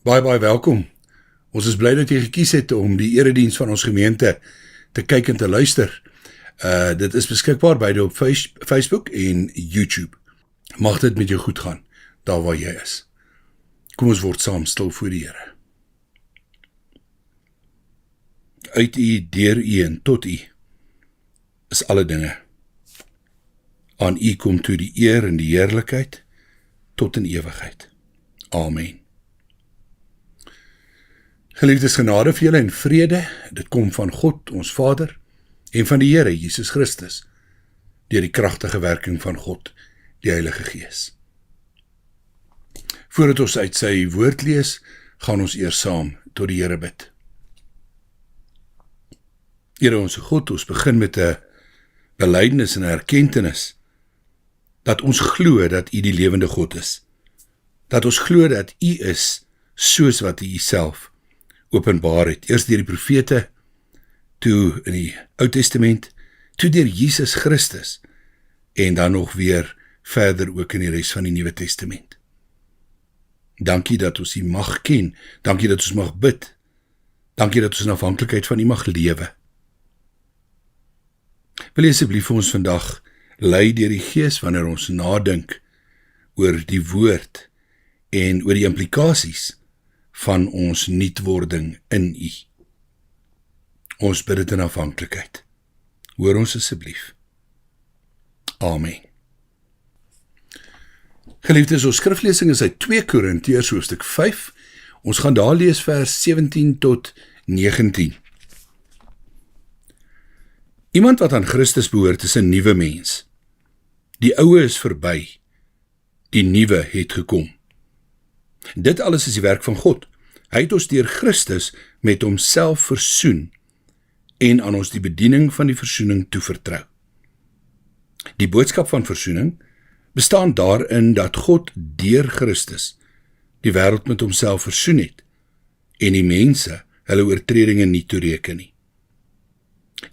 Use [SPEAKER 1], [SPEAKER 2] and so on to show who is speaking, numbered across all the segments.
[SPEAKER 1] Baie welkom. Ons is bly dat jy gekies het om die erediens van ons gemeente te kyk en te luister. Dit is beskikbaar beide op Facebook en YouTube. Mag dit met jou goed gaan, daar waar jy is. Kom ons word saam stil voor die Here. Uit U, deur U en tot U is alle dinge. Aan U kom toe die eer en die heerlikheid tot in ewigheid. Amen. Geliefdes, genade vir julle en vrede, dit kom van God, ons Vader, en van die Here, Jesus Christus, deur die kragtige werking van God, die Heilige Gees. Voordat ons uit sy woord lees, gaan ons eers saam tot die Here bid. Here ons God, ons begin met 'n belydenis en 'n erkentenis, dat ons glo dat U die lewende God is, dat ons glo dat U is soos wat U self openbaar het, eers deur die profete, toe in die Ou Testament, toe deur Jesus Christus, en dan nog weer verder ook in die res van die Nuwe Testament. Dankie dat ons U mag ken, dankie dat ons mag bid, dankie dat ons in afhanklikheid van U mag lewe. Wil jy asseblief vir ons vandag lei deur die Gees wanneer ons nadink oor die woord en oor die implikasies van ons nuutwording in U. Ons bid dit in afhanklikheid. Hoor ons asseblief. Amen. Geliefdes, ons skriflesing is uit 2 Korintiërs hoofstuk 5. Ons gaan daar lees vers 17 tot 19. Iemand wat aan Christus behoort is 'n nuwe mens. Die ou is verby, die nuwe het gekom. Dit alles is die werk van God. Hy het ons deur Christus met homself versoen en aan ons die bediening van die versoening toevertrou. Die boodskap van versoening bestaan daarin dat God deur Christus die wêreld met homself versoen het en die mense hulle oortredinge nie toereken nie.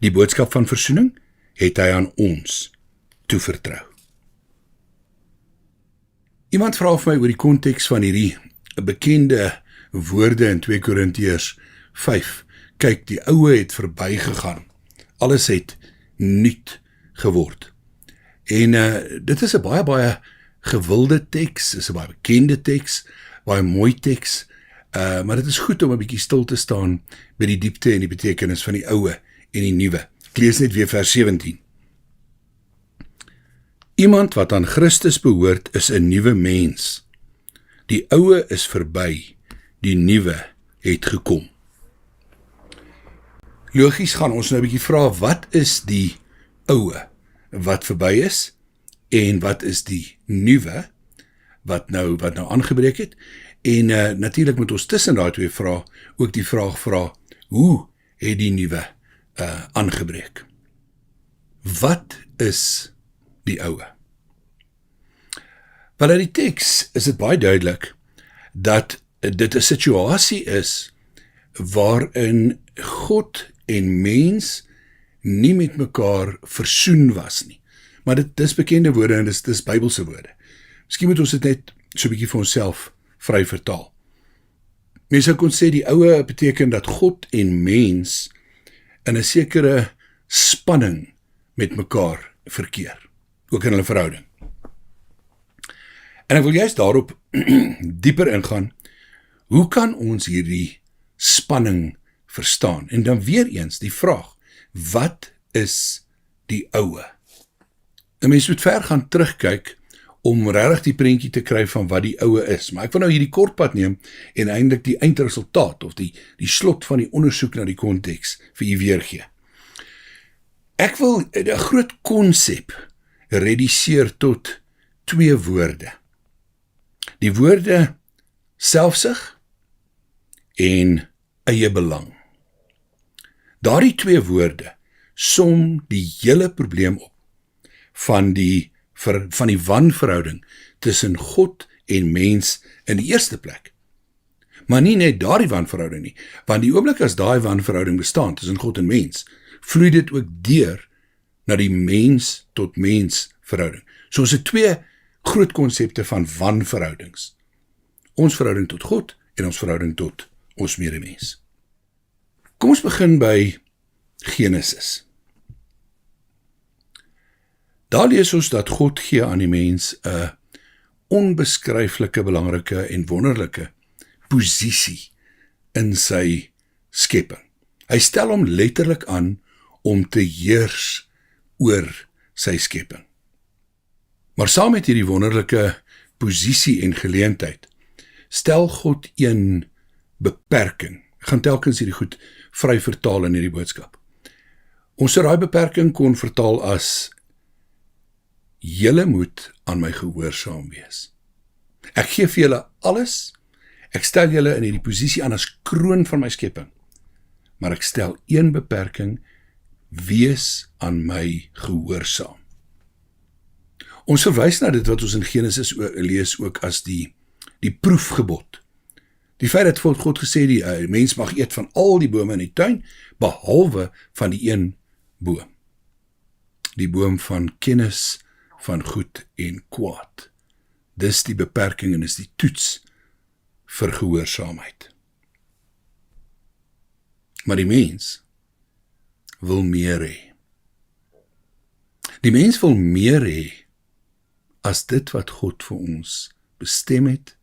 [SPEAKER 1] Die boodskap van versoening het hy aan ons toevertrou. Iemand vra vir my oor die konteks van hierdie bekende woorde in 2 Korintiërs 5. Kyk, die oue het verbygegaan. Alles het nuut geword. En dit is 'n baie gewilde teks, is 'n baie bekende teks, baie mooi teks, maar dit is goed om 'n bietjie stil te staan by die diepte en die betekenis van die oue en die nuwe. Ek lees net weer vers 17. Iemand wat aan Christus behoort is 'n nuwe mens. Die oue is verby, die nuwe het gekom. Logies gaan ons nou 'n bietjie vra, wat is die oue wat verby is en wat is die nuwe wat nou aangebreek het? En natuurlik moet ons tussen daai twee vrae ook die vraag vra, hoe het die nuwe aangebreek? Wat is die oue? Wel, uit die teks is dit baie duidelik dat dit 'n situasie is waarin God en mens nie met mekaar versoen was nie. Maar dit is bekende woorde en dit is Bybelse woorde. Miskien moet ons dit net so 'n bietjie vir onsself vry vertaal. Mens sou kon sê die oue beteken dat God en mens in 'n sekere spanning met mekaar verkeer, ook in hulle verhouding. En ek wil juist daarop dieper ingaan, hoe kan ons hierdie spanning verstaan? En dan weer eens die vraag, wat is die oue? 'n Mens moet ver gaan terugkyk om regtig die prentjie te kry van wat die oue is. Maar ek wil nou hierdie kortpad neem en eintlik die eindresultaat of die slot van die ondersoek na die konteks vir u weergee. Ek wil 'n groot konsep reduseer tot 2 woorde. Die woorde selfsug en eie belang. Daardie 2 woorde som die hele probleem op van die wanverhouding tussen God en mens in die eerste plek. Maar nie net daardie wanverhouding nie, want die oomblik as daai wanverhouding bestaan tussen God en mens, vloei dit ook deur na die mens tot mens verhouding. So ons het 2 groot konsepte van wanverhoudings. Ons verhouding tot God en ons verhouding tot ons medemens. Kom ons begin by Genesis. Daar lees ons dat God gee aan die mens 'n onbeskryflike, belangrike en wonderlike posisie in sy skepping. Hy stel hom letterlik aan om te heers oor sy skepping. Maar saam met hierdie wonderlike posisie en geleentheid, stel God een beperking. Ek gaan telkens hierdie goed vry vertaal in hierdie boodskap. Ons sou daai beperking kon vertaal as: julle moet aan my gehoorsaam wees. Ek gee vir julle alles, ek stel julle in hierdie posisie aan as kroon van my skepping, maar ek stel een beperking: wees aan my gehoorsaam. Ons verwys na dit wat ons in Genesis lees ook as die proefgebod. Die feit dat God gesê die mens mag eet van al die bome in die tuin, behalwe van die een boom. Die boom van kennis van goed en kwaad. Dis die beperking en is die toets vir gehoorsaamheid. Maar die mens wil meer hê. Die mens wil meer hê as dit wat God vir ons bestem het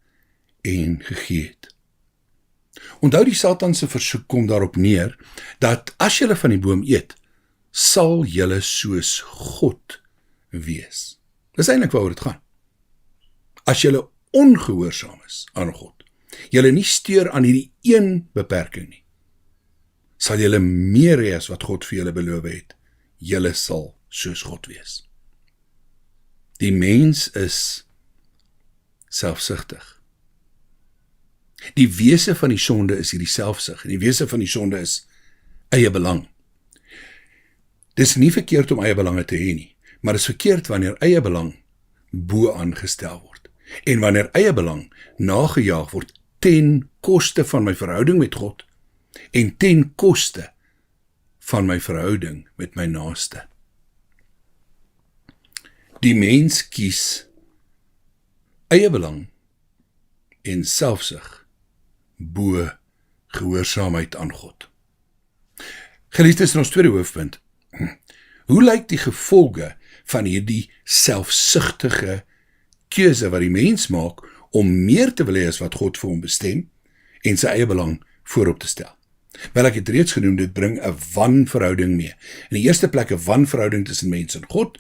[SPEAKER 1] en gegee het. Onthou, die Satan se versoek kom daarop neer, dat as julle van die boom eet, sal julle soos God wees. Dis eintlik waaroor dit gaan. As julle ongehoorsaam is aan God, julle nie steur aan hierdie een beperking nie, sal julle meer hê as wat God vir julle beloof het. Julle sal soos God wees. Die mens is selfsugtig. Die wese van die sonde is hierdie selfsug, en die wese van die sonde is eie belang. Dis nie verkeerd om eie belange te hê nie, maar dis verkeerd wanneer eie belang bo aangestel word, en wanneer eie belang nagejaag word ten koste van my verhouding met God, en ten koste van my verhouding met my naaste. Die mens kies eie belang en selfsug bo gehoorsaamheid aan God. Geliefdes, in ons tweede hoofpunt, hoe lyk die gevolge van hierdie selfsugtige keuse wat die mens maak om meer te wil hê as wat God vir hom bestem en sy eie belang voorop te stel? Wel, ek het reeds genoem, dit bring 'n wanverhouding mee. In die eerste plek 'n wanverhouding tussen mens en God,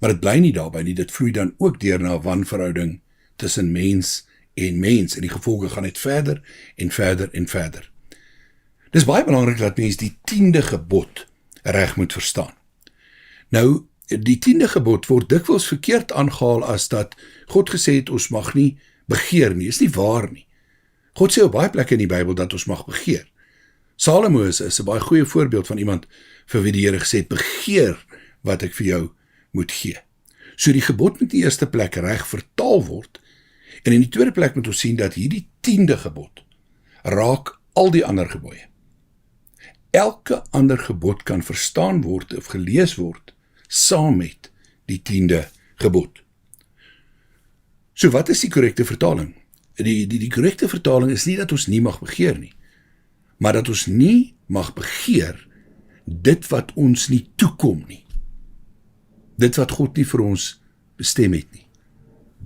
[SPEAKER 1] maar dit bly nie daarby nie, dit vloei dan ook deur na 'n wanverhouding tussen mens en mens, en die gevolge gaan net verder en verder en verder. Dis baie belangrik dat mens die 10de gebod reg moet verstaan. Nou, die 10de gebod word dikwels verkeerd aangehaal as dat God gesê het ons mag nie begeer nie. Is nie waar nie. God sê op baie plekke in die Bybel dat ons mag begeer. Salomo is 'n baie goeie voorbeeld van iemand vir wie die Here gesê het, begeer wat ek vir jou moet gee. So die gebod moet in die eerste plek reg vertaal word, en in die tweede plek moet ons sien dat hierdie 10de gebod raak al die ander gebooie. Elke ander gebod kan verstaan word of gelees word saam met die 10de gebod. So wat is die korrekte vertaling? Die korrekte vertaling is nie dat ons nie mag begeer nie, maar dat ons nie mag begeer dit wat ons nie toekom nie. Dit wat God nie vir ons bestem het nie.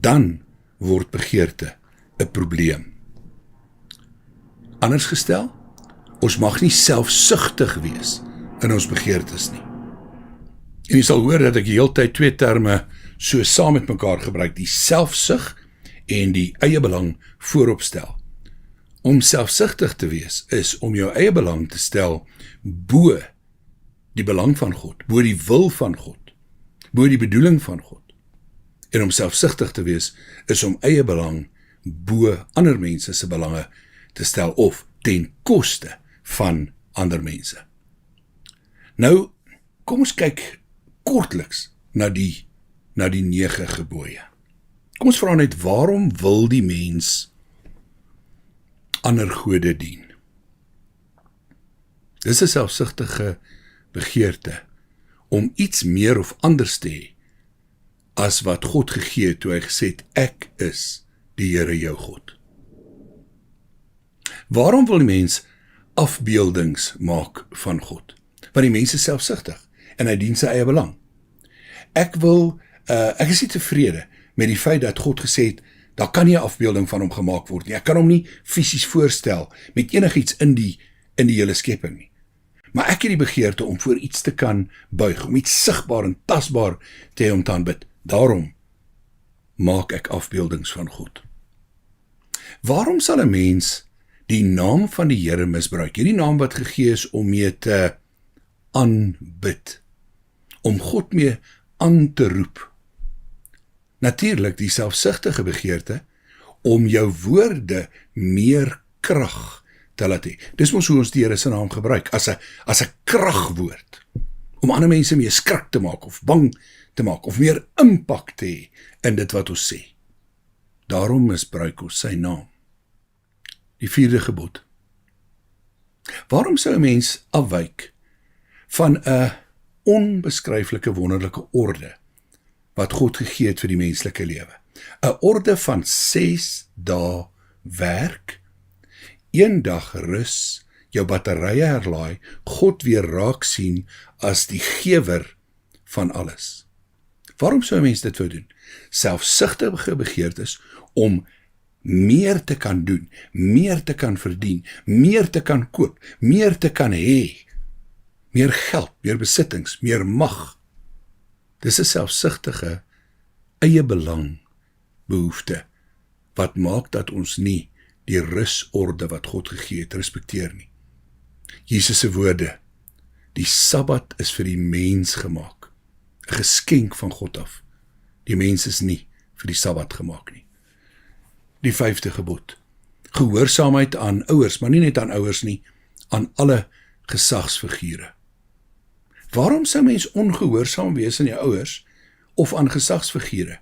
[SPEAKER 1] Dan word begeerte 'n probleem. Anders gestel, ons mag nie selfsugtig wees in ons begeertes nie. En jy sal hoor dat ek die hele tyd twee terme so saam met mekaar gebruik, die selfsug en die eie belang voorop stel. Om selfsugtig te wees is om jou eie belang te stel bo die belang van God, bo die wil van God, bo die bedoeling van God. En om selfsugtig te wees is om eie belang bo ander mense se belange te stel of ten koste van ander mense. Nou, kom ons kyk kortliks na die 9 gebooie. Kom ons vra net, waarom wil die mens ander gode dien? Dis 'n selfsugtige begeerte om iets meer of anders te hê as wat God gegee het toe hy gesê het, ek is die Here jou God. Waarom wil die mens afbeeldings maak van God? Want die mens is selfsugtig en hy dien sy eie belang. Ek is nie tevrede met die feit dat God gesê het, daar kan nie 'n afbeelding van hom gemaak word nie. Ek kan hom nie fisies voorstel met enigiets in die hele skepping nie. Maar ek het die begeerte om voor iets te kan buig, om iets sigbaar en tasbaar te hê om te aanbid. Daarom maak ek afbeeldings van God. Waarom sal 'n mens die naam van die Here misbruik? Hierdie naam wat gegee is om mee te aanbid, om God mee aan te roep. Natuurlik die selfsugtige begeerte om jou woorde meer krag te laat hê. Dis mos hoe ons die Here se naam gebruik, as 'n kragwoord, om ander mense mee skrik te maak, of bang te maak, of meer impak te hê in dit wat ons sê. Daarom misbruik ons sy naam. Die 4de gebod. Waarom sou 'n mens afwyk van 'n onbeskryflike wonderlike orde wat God gegee het vir die menslike lewe? 'n orde van 6 dae werk, 1 dag rus, jou batterye herlaai, God weer raak sien as die gewer van alles. Waarom sou 'n mens dit wou doen? Selfsugtige begeertes om meer te kan doen, meer te kan verdien, meer te kan koop, meer te kan hê, meer geld, meer besittings, meer mag. Dis 'n selfsugtige eie belang behoefte wat maak dat ons nie die rusorde wat God gegee het respekteer nie. Jesus se woorde, die Sabbat is vir die mens gemaak, 'n geskenk van God af. Die mens is nie vir die Sabbat gemaak nie. Die 5de gebod, gehoorsaamheid aan ouers, maar nie net aan ouers nie, aan alle gesagsfigure. Waarom sou mens ongehoorsaam wees aan jou ouers of aan gesagsfigure?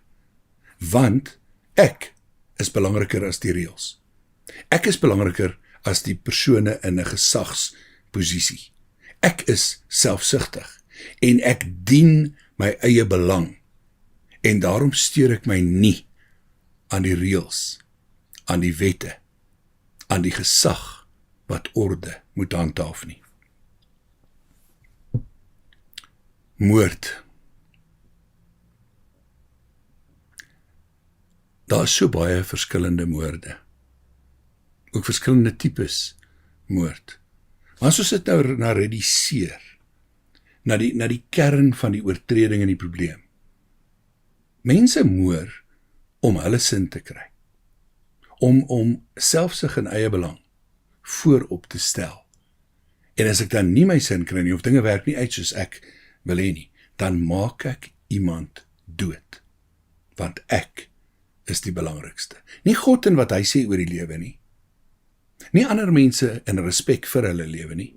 [SPEAKER 1] Want ek is belangriker as die reëls. Ek is belangriker as die persone in 'n gesagsposisie. Ek is selfsugtig en ek dien my eie belang. En daarom steur ek my nie aan die reëls, aan die wette, aan die gesag wat orde moet handhaaf nie. Moord. Daar is so baie verskillende moorde. Ook verskillende tipes moord. Maar as ons dit nou na reduseer, na die kern van die oortreding en die probleem. Mense moor om hulle sin te kry. Om selfsug en eie belang voorop te stel. En as ek dan nie my sin kry nie, of dinge werk nie uit soos ek wil hê nie, dan maak ek iemand dood. Want ek is die belangrikste. Nie God en wat hy sê oor die lewe nie. Nie ander mense in respek vir hulle lewe nie.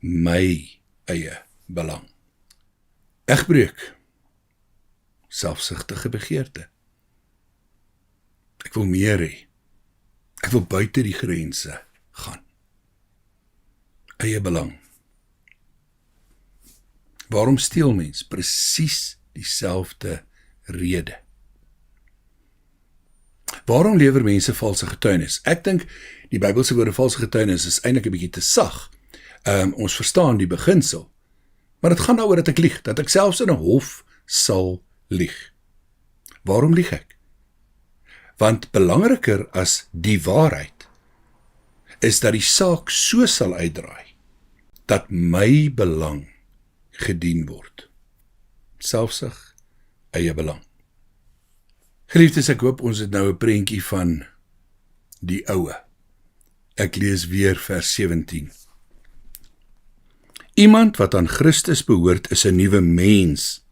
[SPEAKER 1] My eie belang. Egbreuk. Selfsugtige begeerte. Ek wil meer hê. Ek wil buite die grense gaan. Eie belang. Waarom steel mens? Presies dieselfde rede. Waarom lewer mense valse getuienis? Ek dink die Bybelse woorde valse getuienis is eintlik 'n bietjie te sag. Ons verstaan die beginsel, maar dit gaan daaroor dat ek lieg, dat ek selfs in 'n hof sal lieg. Waarom lieg ek? Want belangriker as die waarheid is dat die saak so sal uitdraai dat my belang gedien word. Selfsug, eie belang. Geliefdes, ek hoop ons het nou 'n prentjie van die oue. Ek lees weer vers 17. Iemand wat aan Christus behoort is 'n nuwe mens.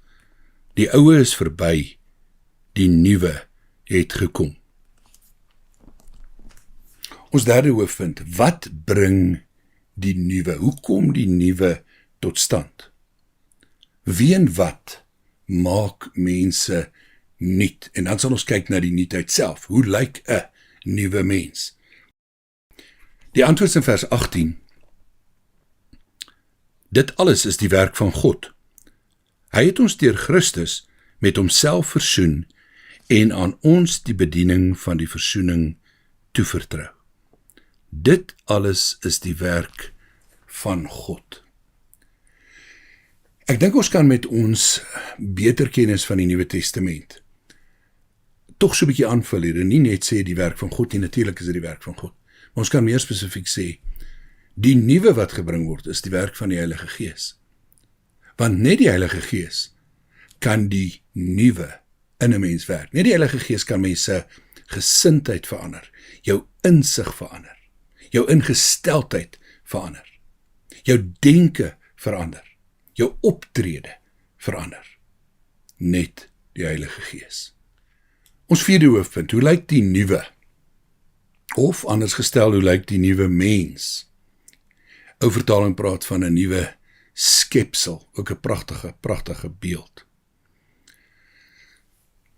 [SPEAKER 1] Die oue is verby, die nuwe het gekom. Ons derde hoofpunt, wat bring die nuwe? Hoe kom die nuwe tot stand? Wie en wat maak mense nuut? En dan sal ons kyk na die nuutheid self. Hoe lyk 'n nuwe mens? Die antwoord is in vers 18. Dit alles is die werk van God. Hy het ons deur Christus met homself versoen en aan ons die bediening van die versoening toevertrou. Dit alles is die werk van God. Ek dink ons kan met ons beter kennis van die Nuwe Testament tog so 'n bietjie aanvul hier, en nie net sê die werk van God nie, natuurlik is dit die werk van God, maar ons kan meer spesifiek sê, die nuwe wat gebring word, is die werk van die Heilige Gees. Want net die Heilige Gees kan die nuwe in 'n mens werk. Net die Heilige Gees kan mense gesindheid verander, jou insig verander, jou ingesteldheid verander, jou denke verander, jou optrede verander. Net die Heilige Gees. Ons vierde hoofpunt, hoe lyk die nuwe? Of anders gestel, hoe lyk die nuwe mens? Ou vertaling praat van 'n nuwe skepsel, ook 'n pragtige beeld.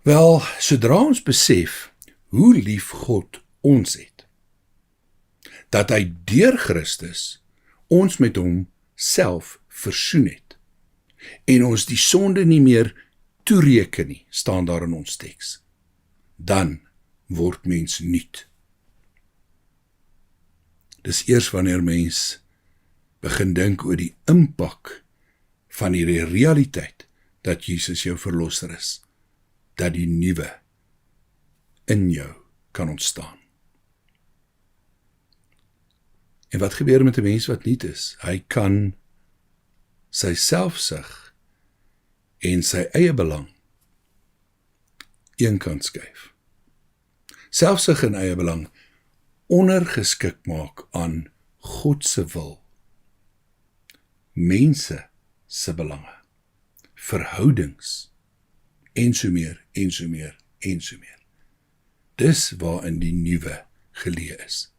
[SPEAKER 1] Wel, sodra ons besef hoe lief God ons het, dat hy deur Christus ons met hom self versoen het, en ons die sonde nie meer toereken nie, staan daar in ons teks, dan word mens nuut. Dis eers wanneer mens begin dink oor die impak van die realiteit dat Jesus jou verlosser is, dat die nuwe in jou kan ontstaan. En wat gebeur met 'n mens wat nuut is? Hy kan sy selfsug en sy eie belang eenkant skuif. Selfsug en eie belang ondergeskik maak aan God se wil, mense se belange, verhoudings, en so meer, en so meer, en so meer. Dis waarin die nuwe geleë is.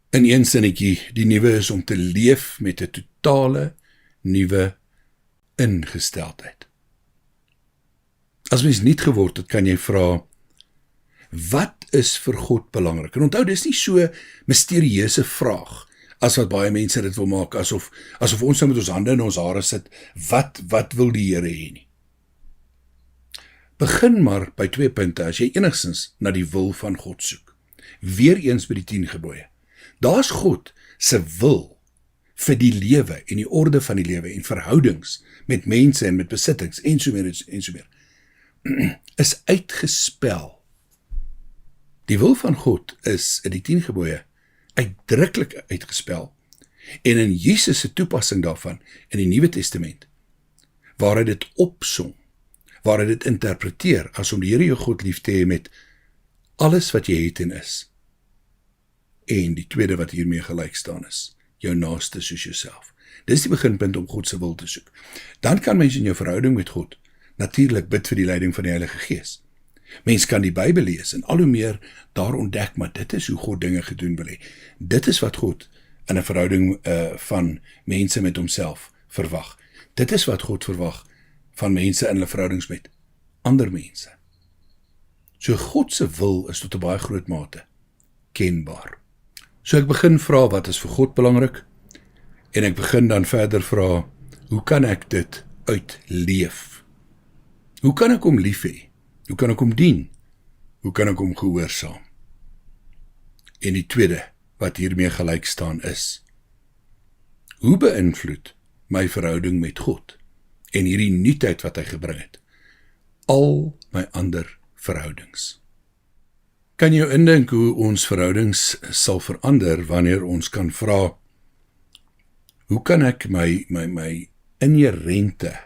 [SPEAKER 1] In een sinnetjie, die nuwe is om te leef met 'n totale nuwe ingesteldheid. As mens nuut geword het, kan jy vra, wat is vir God belangrik? En onthou, dis nie so misterieuse vraag, as wat baie mense dit wil maak, asof ons nou met ons hande in ons hare sit, wat wil die Here hê nie? Begin maar by 2 punte, as jy enigstens na die wil van God soek. Weereens by die 10 gebooie. Daar's God se wil vir die lewe en die orde van die lewe en verhoudings met mense en met besittings en so meer en so meer. Is uitgespel. Die wil van God is in die 10 gebooie uitdruklik uitgespel, en in Jesus se toepassing daarvan in die Nuwe Testament, waar hy dit opsom, waar hy dit interpreteer as om die Here jou God lief te hê met alles wat jy het en is. En die tweede wat hiermee gelyk staan is, jou naaste soos jouself. Dis die beginpunt om God se wil te soek. Dan kan mens in jou verhouding met God natuurlik bid vir die leiding van die Heilige Gees. Mens kan die Bybel lees en al hoe meer daar ontdek, maar dit is hoe God dinge gedoen wil hê. Dit is wat God in 'n verhouding van mense met homself verwag. Dit is wat God verwag van mense in hulle verhoudings met ander mense. So God se wil is tot 'n baie groot mate kenbaar. So ek begin vra, wat is vir God belangrik? En ek begin dan verder vra, hoe kan ek dit uitleef? Hoe kan ek hom lief hê? Hoe kan ek hom dien? Hoe kan ek hom gehoorsaam? En die tweede wat hiermee gelyk staan is, hoe beïnvloed my verhouding met God en hierdie nuutheid wat hy gebring het, al my ander verhoudings? Kan jou indink hoe ons verhoudings sal verander wanneer ons kan vra, hoe kan ek my inherente,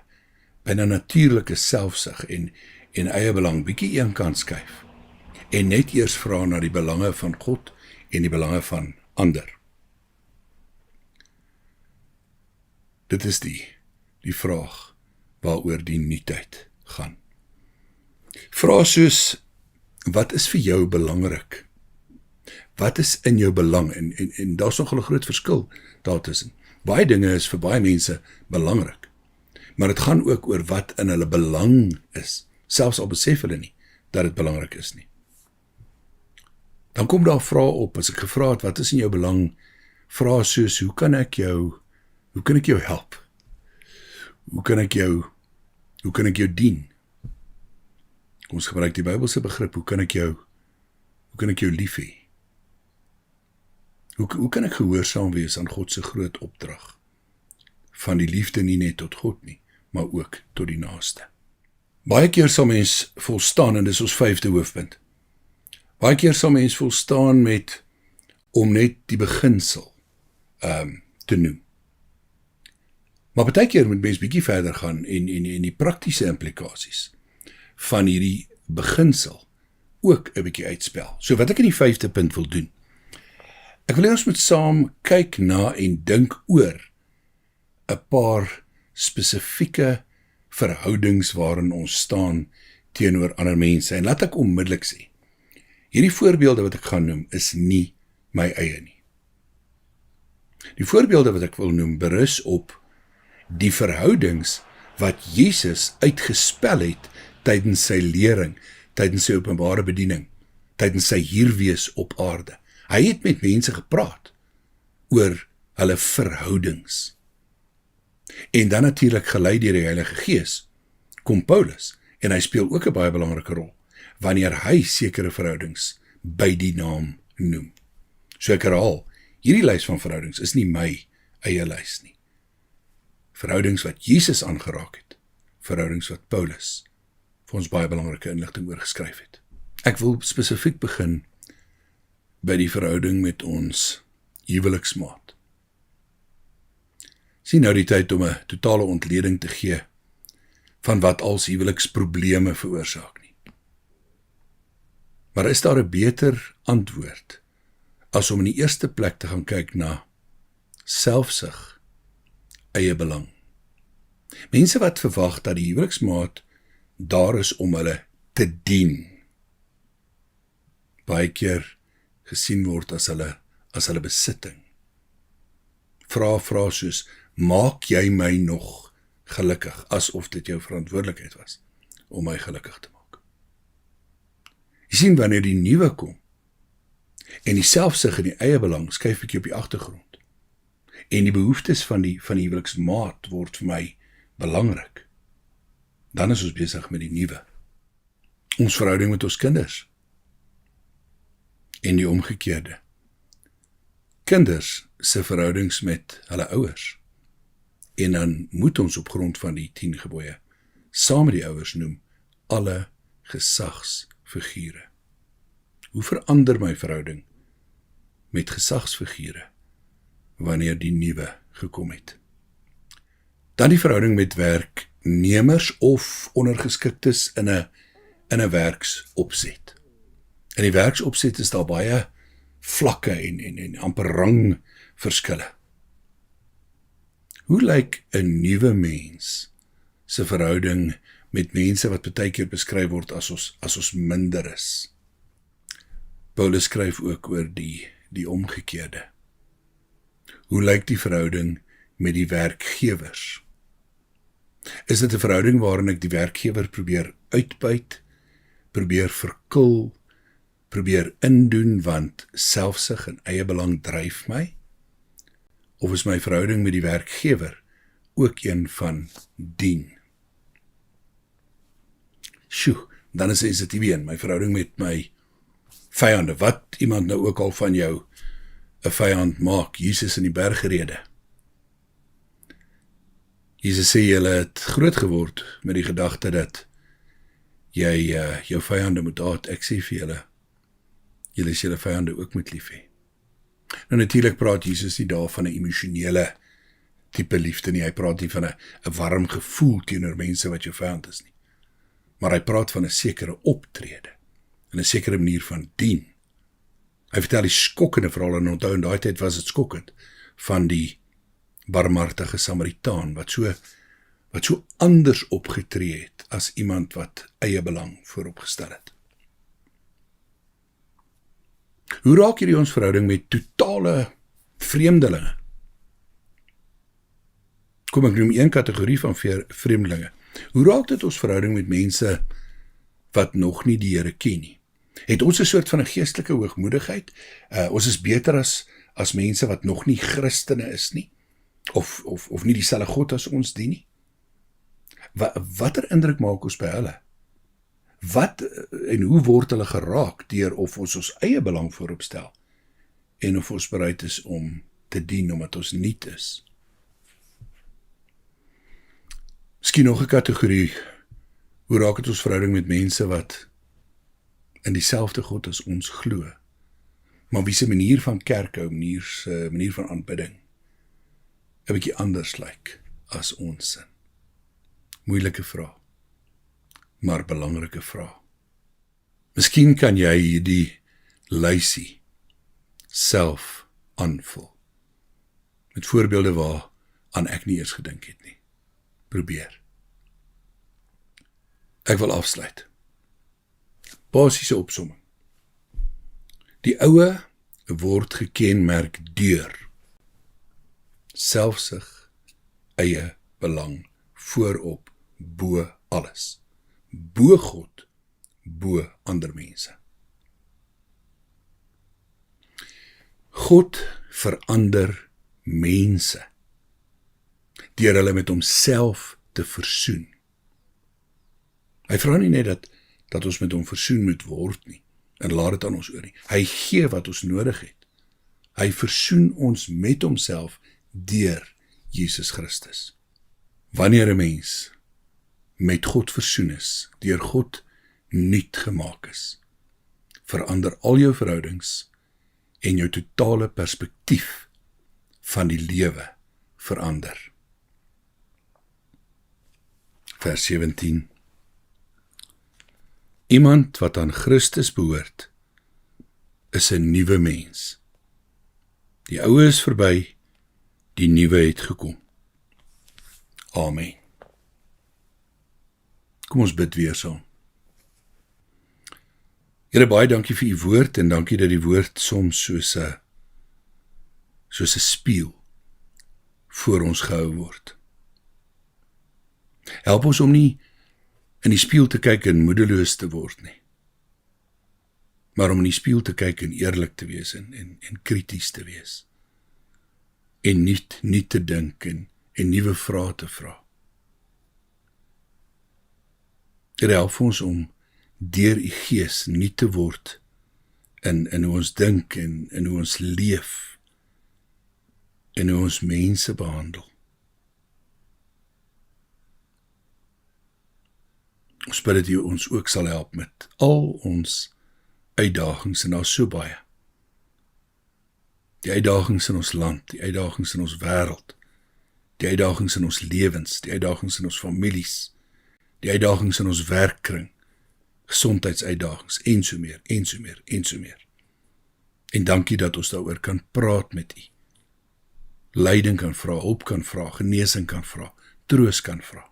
[SPEAKER 1] byna natuurlike selfsug en eie belang bietjie eenkant skuif en net eers vra na die belange van God en die belange van ander? Dit is die vraag waaroor die nuutheid gaan. Vrae soos, wat is vir jou belangrik? Wat is in jou belang? En daar's nog 'n groot verskil daartussen. Baie dinge is vir baie mense belangrik, maar dit gaan ook oor wat in hulle belang is, selfs al besef hulle nie dat dit belangrik is nie. Dan kom daar vrae op, as ek gevra het, wat is in jou belang? Vrae soos, hoe kan ek jou help? Hoe kan ek jou dien? Ons gebruik die Bybelse begrip, hoe kan ek jou lief hê? Hoe kan ek gehoorsaam wees aan God se groot opdrag? Van die liefde nie net tot God nie, maar ook tot die naaste. Baie keer sal mens volstaan, en dis ons 5de hoofpunt. Baie keer sal mens volstaan met om net die beginsel te noem. Maar baie keer moet mens bietjie verder gaan en die praktiese implikasies van hierdie beginsel ook 'n bietjie uitspel. So wat ek in die 5de punt wil doen, ek wil hê ons moet saam kyk na en dink oor 'n paar spesifieke verhoudings waarin ons staan teenoor ander mense. En laat ek onmiddellik sê, hierdie voorbeelde wat ek gaan noem is nie my eie nie. Die voorbeelde wat ek wil noem berus op die verhoudings wat Jesus uitgespel het tydens sy lering, tydens sy openbare bediening, tydens sy hierwees op aarde. Hy het met mense gepraat oor hulle verhoudings. En dan natuurlik gelei deur die Heilige Gees, kom Paulus, en hy speel ook 'n baie belangrike rol, wanneer hy sekere verhoudings by die naam noem. So ek herhaal, hierdie lys van verhoudings is nie my eie lys nie. Verhoudings wat Jesus aangeraak het, verhoudings wat Paulus vir ons baie belangrike inligting oor geskryf het. Ek wil spesifiek begin by die verhouding met ons huweliksmaat. Sien nou die tyd om 'n totale ontleding te gee van wat als huweliksprobleme veroorsaak nie. Maar is daar 'n beter antwoord as om in die eerste plek te gaan kyk na selfsug, eie belang? Mense wat verwag dat die huweliksmaat daar is om hulle te dien, baie keer gesien word as hulle besitting. Vra soos, maak jy my nog gelukkig, asof dit jou verantwoordelikheid was om my gelukkig te maak. Jy sien, wanneer die nuwe kom, en die selfsug en die eie belang skuif ek op die agtergrond, en die behoeftes van die huweliksmaat word vir my belangrik, dan is ons besig met die nuwe. Ons verhouding met ons kinders, en die omgekeerde. Kinders se verhoudings met hulle ouers, en dan moet ons op grond van die 10 gebooie saam met die ouers noem alle gesagsfigure. Hoe verander my verhouding met gesagsfigure wanneer die nuwe gekom het? Dan die verhouding met werknemers of ondergeskiktes in 'n werksopset. In die werksopset is daar baie vlakke en amper rangverskille. Hoe lyk 'n nuwe mens se verhouding met mense wat baie keer beskryf word as ons minder is? Paulus skryf ook oor die omgekeerde. Hoe lyk die verhouding met die werkgewers? Is dit 'n verhouding waarin ek die werkgewer probeer uitbuit, probeer verkil, probeer indoen want selfsug en eie belang dryf my? Of is my verhouding met die werkgewer ook een van dien? Sjoe, dan is dit weer my verhouding met my vyande, wat iemand nou ook al van jou 'n vyand maak. Jesus in die bergrede. Jesus sê julle het groot geword met die gedagte dat jy jou vyande moet haat. Ek sê vir julle is julle vyande ook moet lief hê. Nou natuurlik praat Jesus nie daar van 'n emosionele tipe liefde nie. Hy praat nie van 'n warm gevoel teenoor mense wat jou vyand is nie. Maar hy praat van 'n sekere optrede en 'n sekere manier van dien. Hy vertel die skokkende verhaal, en onthou in daai tyd was dit skokkend, van die barmhartige Samaritaan wat so anders opgetree het as iemand wat eie belang vooropgestel het. Hoe raak hierdie ons verhouding met totale vreemdelinge? Kom, ek noem een kategorie van vreemdelinge. Hoe raak dit ons verhouding met mense wat nog nie die Here ken nie? Het ons 'n soort van 'n geestelike hoogmoedigheid? Ons is beter as mense wat nog nie Christene is nie? Of nie dieselfde God as ons dien nie? Watter indruk maak ons by hulle? Wat en hoe word hulle geraak deur of ons eie belang voorop stel en of ons bereid is om te dien omdat ons nuut is. Miskien nog 'n kategorie, hoe raak het ons verhouding met mense wat in dieselfde God as ons glo, maar wie se manier van kerkhou, manier van aanbidding 'n bietjie anders lyk as ons sin. Moeilike vraag, maar belangrike vraag. Miskien kan jy hierdie lysie self aanvul, met voorbeelde waar aan ek nie eers gedink het nie. Probeer. Ek wil afsluit. Basiese opsomming. Die oue word gekenmerk deur selfsug, eie belang, voorop, bo alles. Bo God, bo ander mense. God verander mense deur hulle met homself te versoen. Hy vra nie net dat ons met hom versoen moet word nie, en laat dit aan ons oor nie. Hy gee wat ons nodig het. Hy versoen ons met homself deur Jesus Christus. Wanneer 'n mens met God versoen is, deur God nuut gemaak is, verander al jou verhoudings en jou totale perspektief van die lewe verander. Vers 17. Iemand wat aan Christus behoort, is 'n nuwe mens. Die ou is verby, die nuwe het gekom. Amen. Kom ons bid weer saam. Here, baie dankie vir u woord, en dankie dat die woord soms soos 'n spieël voor ons gehou word. Help ons om nie in die spieël te kyk en moedeloos te word nie, maar om in die spieël te kyk en eerlik te wees en krities te wees, en nie te dink en nuwe vrae te vra. Dit help ons om deur u Gees nie te word in hoe ons dink en in hoe ons leef en hoe ons mense behandel. Ons bid dat u ons ook sal help met al ons uitdagings, en daar is so baie. Die uitdagings in ons land, die uitdagings in ons wêreld, die uitdagings in ons lewens, die uitdagings in ons families, die uitdagings in ons werkkring, gesondheidsuitdagings, en so meer, en so meer, en so meer. En dankie dat ons daaroor kan praat met u. Leiding kan vra, hulp kan vra, genesing kan vra, troos kan vra.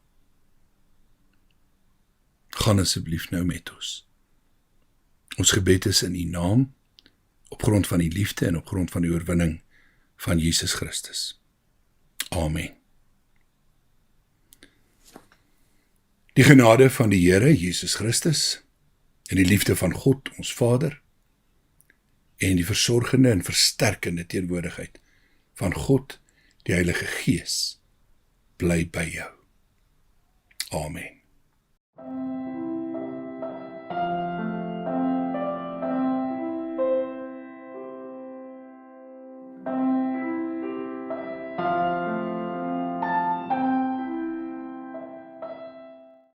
[SPEAKER 1] Gaan asseblief nou met ons. Ons gebed is in u naam, op grond van die liefde en op grond van die oorwinning van Jesus Christus. Amen. Die genade van die Here Jesus Christus en die liefde van God ons Vader en die versorgende en versterkende teenwoordigheid van God, die Heilige Gees, bly by jou. Amen.